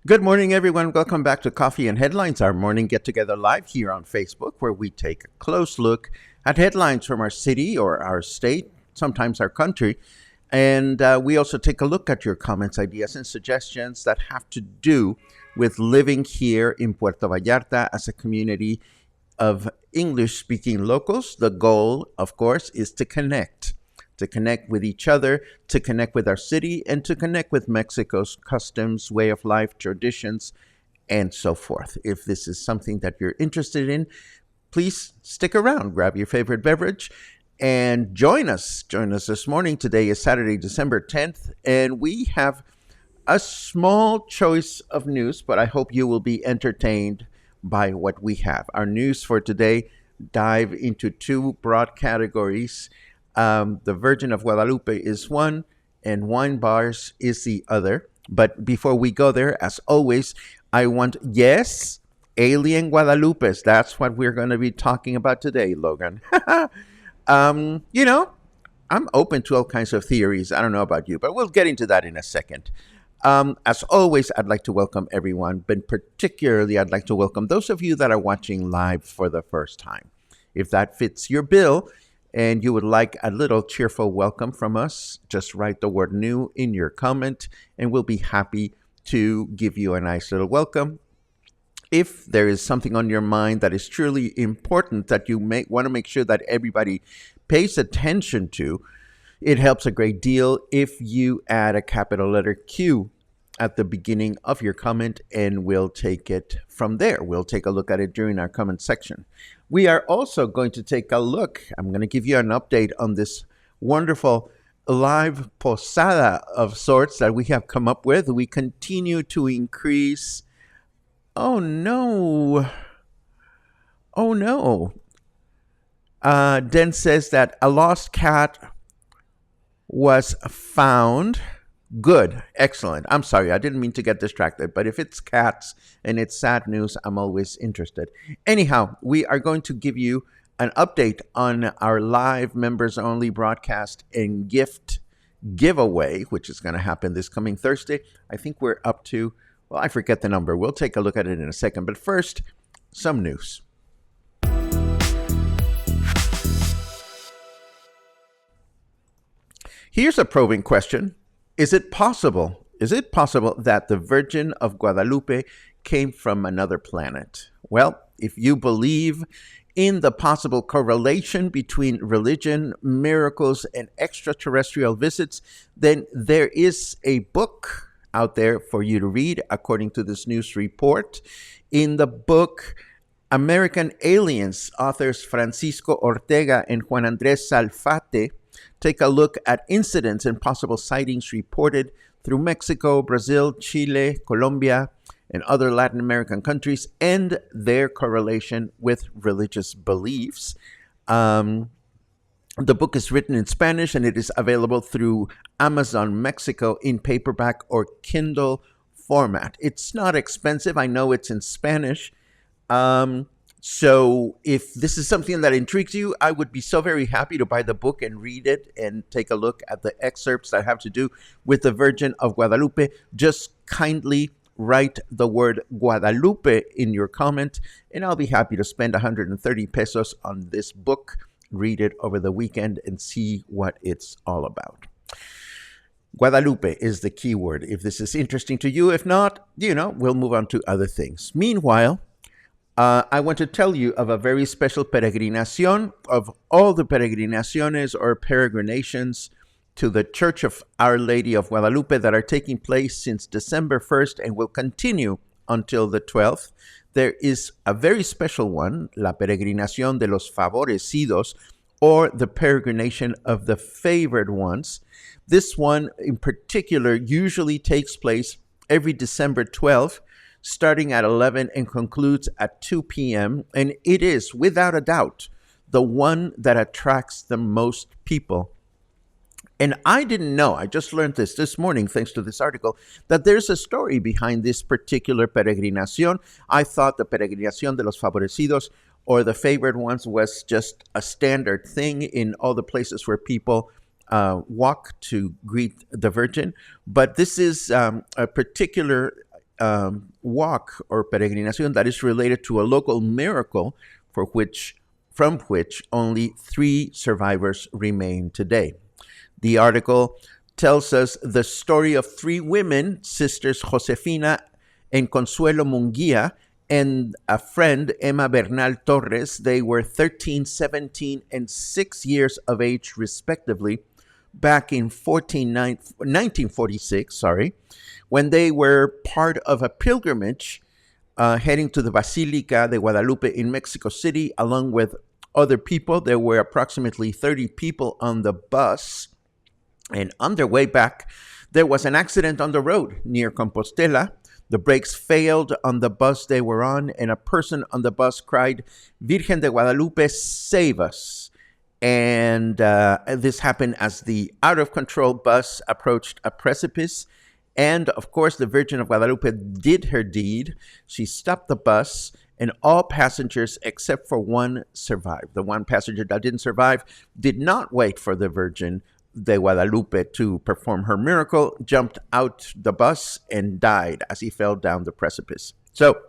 Good morning, everyone. Welcome back to Coffee and Headlines, our morning get-together live here on Facebook, where we take a close look at headlines from our city or our state, sometimes our country. And we also take a look at your comments, ideas, and suggestions that have to do with living here in Puerto Vallarta as a community of English-speaking locals. The goal, of course, is to connect with each other, to connect with our city, and to connect with Mexico's customs, way of life, traditions, and so forth. If this is something that you're interested in, please stick around, grab your favorite beverage, and join us. Join us this morning. Today is Saturday, December 10th, and we have a small choice of news, but I hope you will be entertained by what we have. Our news for today dive into two broad categories. The Virgin of Guadalupe is one, and wine bars is the other. But before we go there, as always, I want, yes, alien Guadalupes. That's what we're going to be talking about today, Logan. I'm open to all kinds of theories. I don't know about you, but we'll get into that in a second. As always, I'd like to welcome everyone, but particularly I'd like to welcome those of you that are watching live for the first time. If that fits your bill, and you would like a little cheerful welcome from us, just write the word new in your comment, and we'll be happy to give you a nice little welcome. If there is something on your mind that is truly important that you may want to make sure that everybody pays attention to, it helps a great deal if you add a capital letter Q at the beginning of your comment, and we'll take it from there. We'll take a look at it during our comment section. We are also going to take a look. I'm going to give you an update on this wonderful live posada of sorts that we have come up with. We continue to increase. Oh no. Den says that a lost cat was found. Good. Excellent. I'm sorry. I didn't mean to get distracted, but if it's cats and it's sad news, I'm always interested. Anyhow, we are going to give you an update on our live members-only broadcast and gift giveaway, which is going to happen this coming Thursday. I think we're up to, well, I forget the number. We'll take a look at it in a second. But first, some news. Here's a probing question. Is it possible that the Virgin of Guadalupe came from another planet? Well, if you believe in the possible correlation between religion, miracles, and extraterrestrial visits, then there is a book out there for you to read, according to this news report. In the book American Aliens, authors Francisco Ortega and Juan Andrés Salfate take a look at incidents and possible sightings reported through Mexico, Brazil, Chile, Colombia, and other Latin American countries, and their correlation with religious beliefs. The book is written in Spanish and it is available through Amazon Mexico in paperback or Kindle format. It's not expensive. I know it's in Spanish. So if this is something that intrigues you, I would be so very happy to buy the book and read it and take a look at the excerpts that have to do with the Virgin of Guadalupe. Just kindly write the word Guadalupe in your comment, and I'll be happy to spend 130 pesos on this book, read it over the weekend, and see what it's all about. Guadalupe is the key word if this is interesting to you. If not, we'll move on to other things. Meanwhile, I want to tell you of a very special peregrinación, of all the peregrinaciones or peregrinations to the Church of Our Lady of Guadalupe that are taking place since December 1st and will continue until the 12th. There is a very special one, La Peregrinación de los Favorecidos, or the peregrination of the favored ones. This one in particular usually takes place every December 12th, starting at 11 and concludes at 2 p.m. And it is, without a doubt, the one that attracts the most people. And I didn't know, I just learned this morning thanks to this article, that there's a story behind this particular peregrinación. I thought the peregrinación de los favorecidos, or the favored ones, was just a standard thing in all the places where people walk to greet the Virgin. But this is a particular walk or peregrinación that is related to a local miracle from which only 3 survivors remain today. The article tells us the story of 3 women, sisters Josefina and Consuelo Munguia, and a friend, Emma Bernal Torres. They were 13, 17, and 6 years of age, respectively, back in 1946, when they were part of a pilgrimage heading to the Basilica de Guadalupe in Mexico City, along with other people. There were approximately 30 people on the bus. And on their way back, there was an accident on the road near Compostela. The brakes failed on the bus they were on, and a person on the bus cried, "Virgen de Guadalupe, save us." And this happened as the out-of-control bus approached a precipice. And, of course, the Virgin of Guadalupe did her deed. She stopped the bus, and all passengers except for one survived. The one passenger that didn't survive did not wait for the Virgin de Guadalupe to perform her miracle, jumped out the bus, and died as he fell down the precipice. So,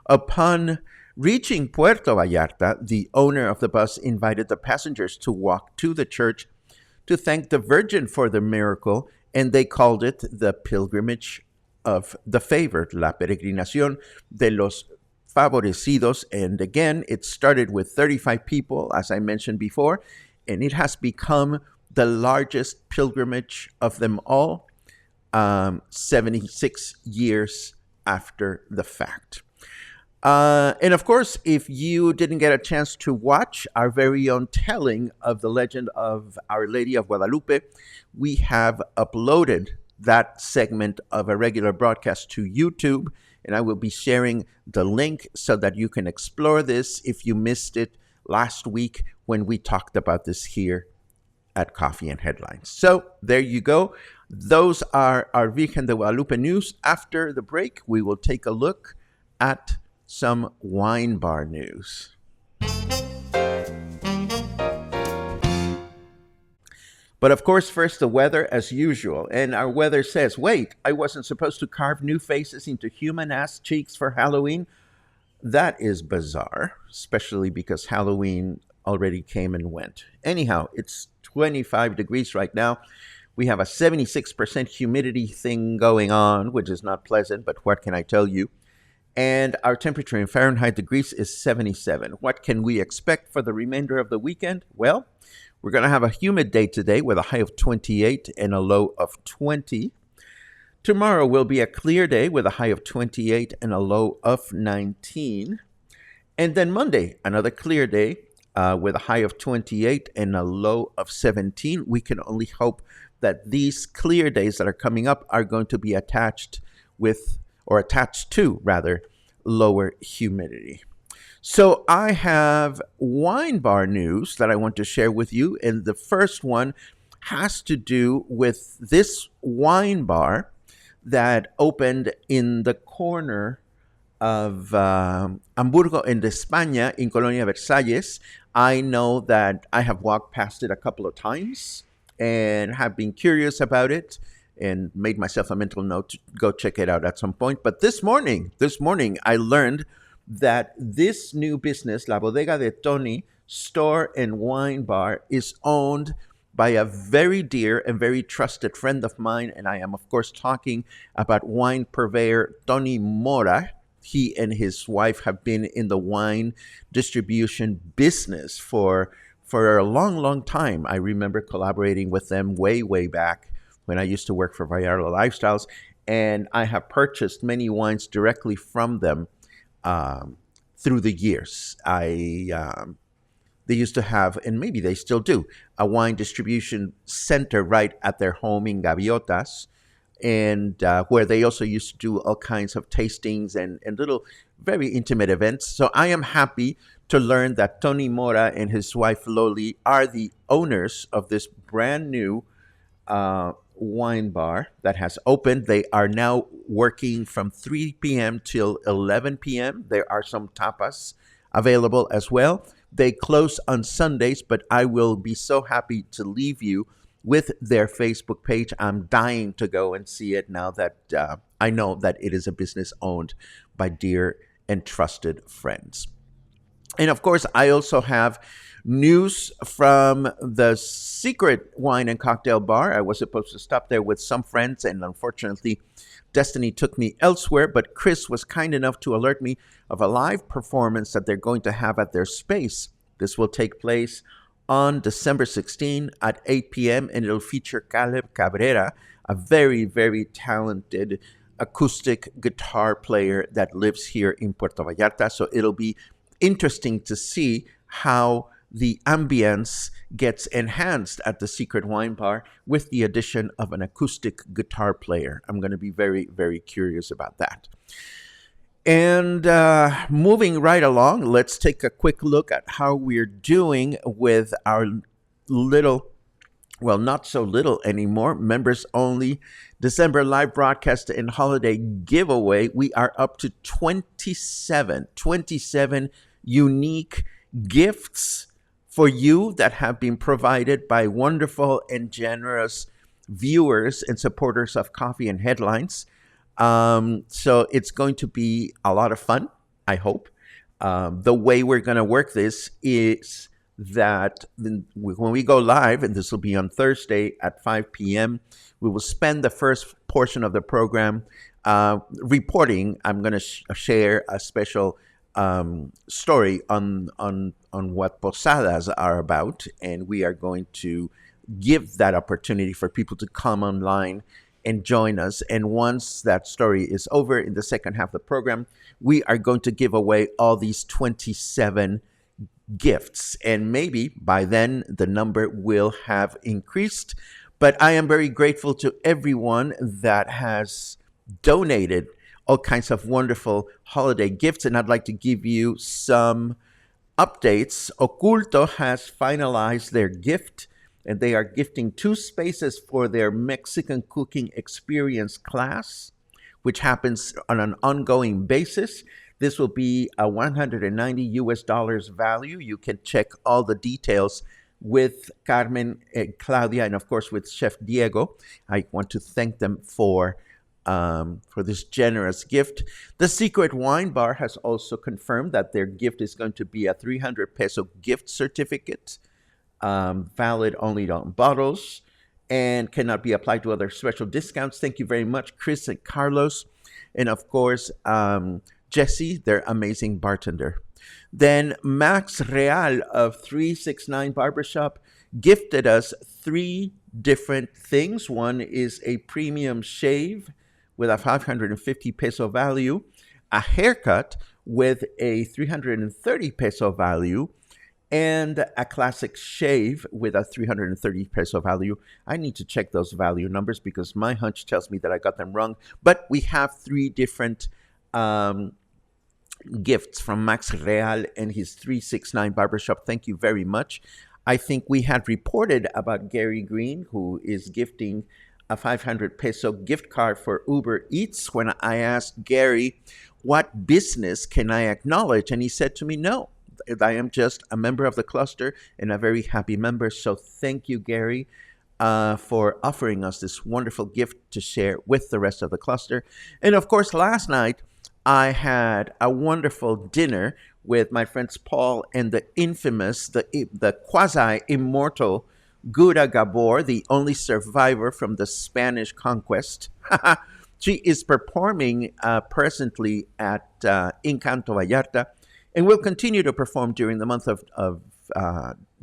upon reaching Puerto Vallarta, the owner of the bus invited the passengers to walk to the church to thank the Virgin for the miracle, and they called it the pilgrimage of the favored, La Peregrinación de los Favorecidos. And again, it started with 35 people, as I mentioned before, and it has become the largest pilgrimage of them all, 76 years after the fact. And of course, if you didn't get a chance to watch our very own telling of the legend of Our Lady of Guadalupe, we have uploaded that segment of a regular broadcast to YouTube, and I will be sharing the link so that you can explore this if you missed it last week when we talked about this here at Coffee and Headlines. So there you go. Those are our Virgen de Guadalupe news. After the break, we will take a look at some wine bar news. But of course, first the weather as usual. And our weather says, wait, I wasn't supposed to carve new faces into human ass cheeks for Halloween? That is bizarre, especially because Halloween already came and went. Anyhow, it's 25 degrees right now. We have a 76% humidity thing going on, which is not pleasant, but what can I tell you? And our temperature in Fahrenheit degrees is 77. What can we expect for the remainder of the weekend? Well, we're going to have a humid day today with a high of 28 and a low of 20. Tomorrow will be a clear day with a high of 28 and a low of 19. And then Monday, another clear day with a high of 28 and a low of 17. We can only hope that these clear days that are coming up are going to be attached to lower humidity. So I have wine bar news that I want to share with you. And the first one has to do with this wine bar that opened in the corner of Hamburgo and España in Colonia Versalles. I know that I have walked past it a couple of times and have been curious about it and made myself a mental note to go check it out at some point. But this morning, I learned that this new business, La Bodega de Tony store and wine bar, is owned by a very dear and very trusted friend of mine. And I am, of course, talking about wine purveyor Tony Mora. He and his wife have been in the wine distribution business for a long, long time. I remember collaborating with them way back when I used to work for Vallarta Lifestyles, and I have purchased many wines directly from them through the years. They used to have, and maybe they still do, a wine distribution center right at their home in Gaviotas, and where they also used to do all kinds of tastings and little very intimate events. So I am happy to learn that Tony Mora and his wife Loli are the owners of this brand new wine bar that has opened. They are now working from 3 p.m. till 11 p.m. There are some tapas available as well. They close on Sundays, but I will be so happy to leave you with their Facebook page. I'm dying to go and see it now that I know that it is a business owned by dear and trusted friends. And of course, I also have news from the secret wine and cocktail bar. I was supposed to stop there with some friends, and unfortunately, destiny took me elsewhere. But Chris was kind enough to alert me of a live performance that they're going to have at their space. This will take place on December 16 at 8 p.m., and it'll feature Caleb Cabrera, a very, very talented acoustic guitar player that lives here in Puerto Vallarta. So it'll be interesting to see how the ambience gets enhanced at the Secret Wine Bar with the addition of an acoustic guitar player. I'm going to be very, very curious about that. And moving right along, let's take a quick look at how we're doing with our little, well, not so little anymore, members only December live broadcast and holiday giveaway. We are up to 27 unique gifts for you that have been provided by wonderful and generous viewers and supporters of Coffee and Headlines. So it's going to be a lot of fun, I hope. The way we're going to work this is that when we go live, and this will be on Thursday at 5 p.m., we will spend the first portion of the program reporting. I'm going to share a special story on what posadas are about, and we are going to give that opportunity for people to come online and join us. And once that story is over in the second half of the program, we are going to give away all these 27 gifts, and maybe by then the number will have increased. But I am very grateful to everyone that has donated all kinds of wonderful holiday gifts, and I'd like to give you some updates. Oculto has finalized their gift, and they are gifting 2 spaces for their Mexican cooking experience class, which happens on an ongoing basis. This will be a $190 value. You can check all the details with Carmen, Claudia, and of course with Chef Diego. I want to thank them for this generous gift. The Secret Wine Bar has also confirmed that their gift is going to be a 300 peso gift certificate, valid only on bottles, and cannot be applied to other special discounts. Thank you very much, Chris and Carlos, and of course, Jesse, their amazing bartender. Then Max Real of 369 Barbershop gifted us 3 different things. One is a premium shave with a 550 peso value, a haircut with a 330 peso value, and a classic shave with a 330 peso value. I need to check those value numbers because my hunch tells me that I got them wrong. But we have 3 different gifts from Max Real and his 369 Barbershop. Thank you very much. I think we had reported about Gary Green, who is gifting a 500 peso gift card for Uber Eats, when I asked Gary, what business can I acknowledge? And he said to me, no, I am just a member of the cluster and a very happy member. So thank you, Gary, for offering us this wonderful gift to share with the rest of the cluster. And of course, last night, I had a wonderful dinner with my friends Paul and the infamous, the quasi-immortal Gura Gabor, the only survivor from the Spanish conquest. She is performing presently at Encanto Vallarta and will continue to perform during the month of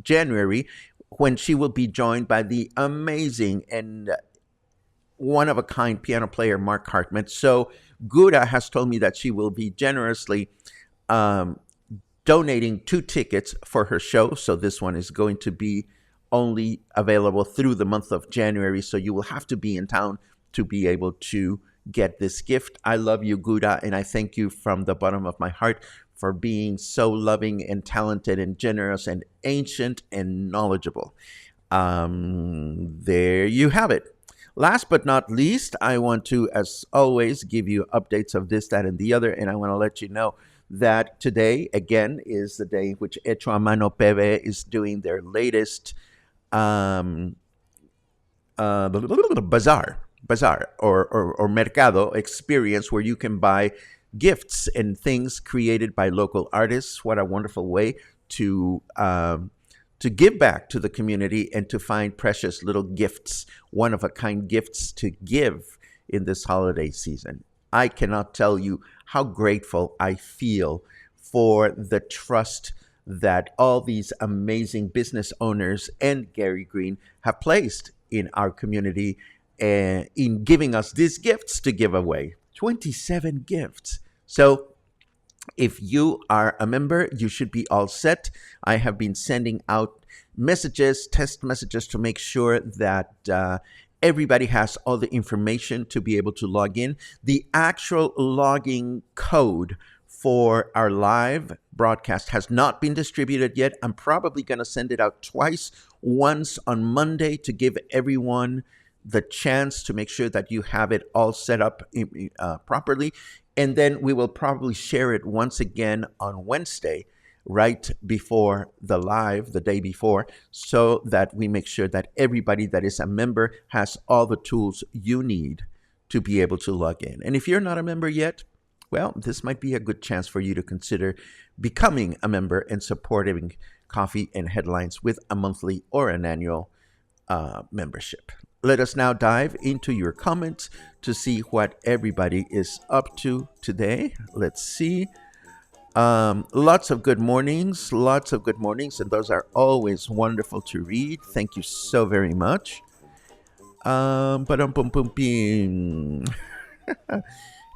January, when she will be joined by the amazing and one-of-a-kind piano player Mark Hartman. So Gura has told me that she will be generously donating 2 tickets for her show. So this one is going to be only available through the month of January. So you will have to be in town to be able to get this gift. I love you, Gura, and I thank you from the bottom of my heart for being so loving and talented and generous and ancient and knowledgeable. There you have it. Last but not least, I want to, as always, give you updates of this, that, and the other. And I want to let you know that today, again, is the day in which Hecho a Mano PV is doing their latest bazaar or mercado experience, where you can buy gifts and things created by local artists. What a wonderful way to give back to the community and to find precious little gifts, one-of-a-kind gifts to give in this holiday season. I cannot tell you how grateful I feel for the trust that all these amazing business owners and Gary Green have placed in our community in giving us these gifts to give away. 27 gifts. So if you are a member, you should be all set. I have been sending out messages, test messages, to make sure that everybody has all the information to be able to log in. The actual login code for our live broadcast has not been distributed yet. I'm probably going to send it out twice, once on Monday to give everyone the chance to make sure that you have it all set up properly. And then we will probably share it once again on Wednesday, right before the live, the day before, so that we make sure that everybody that is a member has all the tools you need to be able to log in. And if you're not a member yet, well, this might be a good chance for you to consider becoming a member and supporting Coffee and Headlines with a monthly or an annual membership. Let us now dive into your comments to see what everybody is up to today. Let's see. Lots of good mornings, and those are always wonderful to read. Thank you so very much.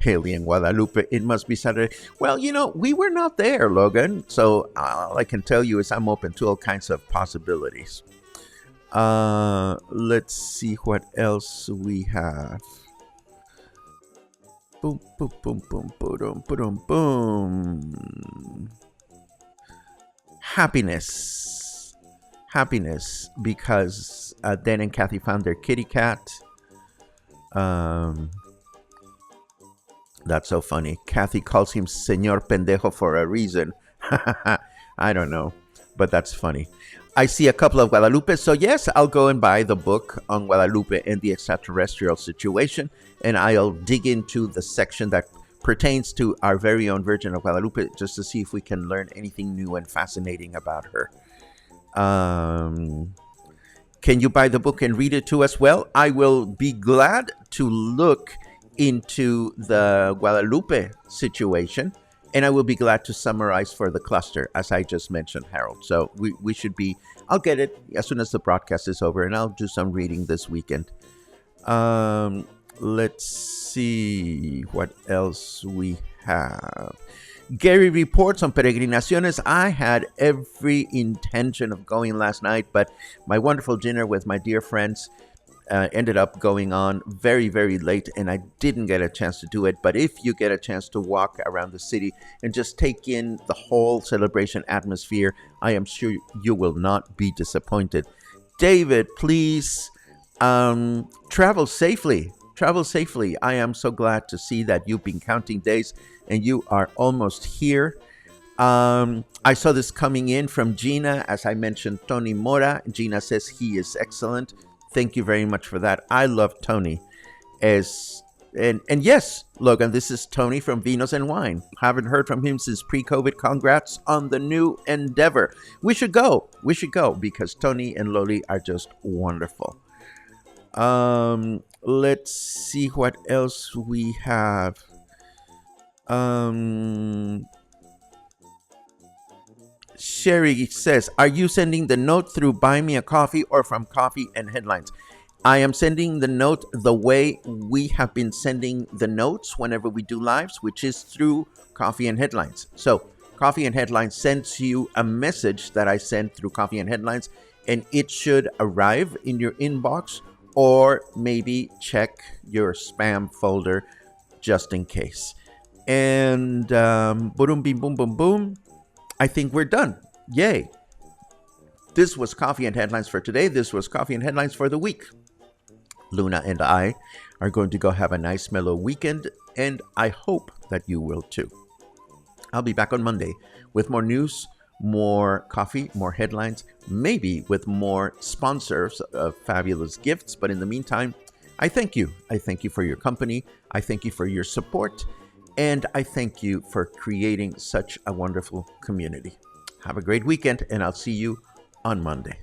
Haley in Guadalupe, it must be Saturday. Well, we were not there, Logan. So all I can tell you is I'm open to all kinds of possibilities. Let's see what else we have. Boom, boom, boom, boom, boom, boom, boom. Happiness, because Dan and Kathy found their kitty cat. That's so funny. Kathy calls him Señor Pendejo for a reason. I don't know, but that's funny. I see a couple of Guadalupe. So yes, I'll go and buy the book on Guadalupe and the extraterrestrial situation, and I'll dig into the section that pertains to our very own Virgin of Guadalupe, just to see if we can learn anything new and fascinating about her. Can you buy the book and read it to us? Well, I will be glad to look into the Guadalupe situation, and I will be glad to summarize for the cluster, as I just mentioned, Harold. So we should be, I'll get it as soon as the broadcast is over, and I'll do some reading this weekend. Let's see what else we have. Gary reports on peregrinaciones. I had every intention of going last night, but my wonderful dinner with my dear friends ended up going on very, very late, and I didn't get a chance to do it. But if you get a chance to walk around the city and just take in the whole celebration atmosphere, I am sure you will not be disappointed. David, please travel safely. Travel safely. I am so glad to see that you've been counting days and you are almost here. I saw this coming in from Gina. As I mentioned, Tony Mora. Gina says he is excellent. Thank you very much for that. I love Tony. And yes, Logan, this is Tony from Vinos and Wine. Haven't heard from him since pre-COVID. Congrats on the new endeavor. We should go. We should go because Tony and Loli are just wonderful. Let's see what else we have. Sherry says, are you sending the note through Buy Me a Coffee or from Coffee and Headlines? I am sending the note the way we have been sending the notes whenever we do lives, which is through Coffee and Headlines. So Coffee and Headlines sends you a message that I send through Coffee and Headlines, and it should arrive in your inbox, or maybe check your spam folder just in case. And boom, boom, boom, boom, boom. I think we're done. Yay. This was Coffee and Headlines for today. This was Coffee and Headlines for the week. Luna and I are going to go have a nice mellow weekend, and I hope that you will too. I'll be back on Monday with more news, more coffee, more headlines, maybe with more sponsors of fabulous gifts. But in the meantime, I thank you. I thank you for your company. I thank you for your support. And I thank you for creating such a wonderful community. Have a great weekend, and I'll see you on Monday.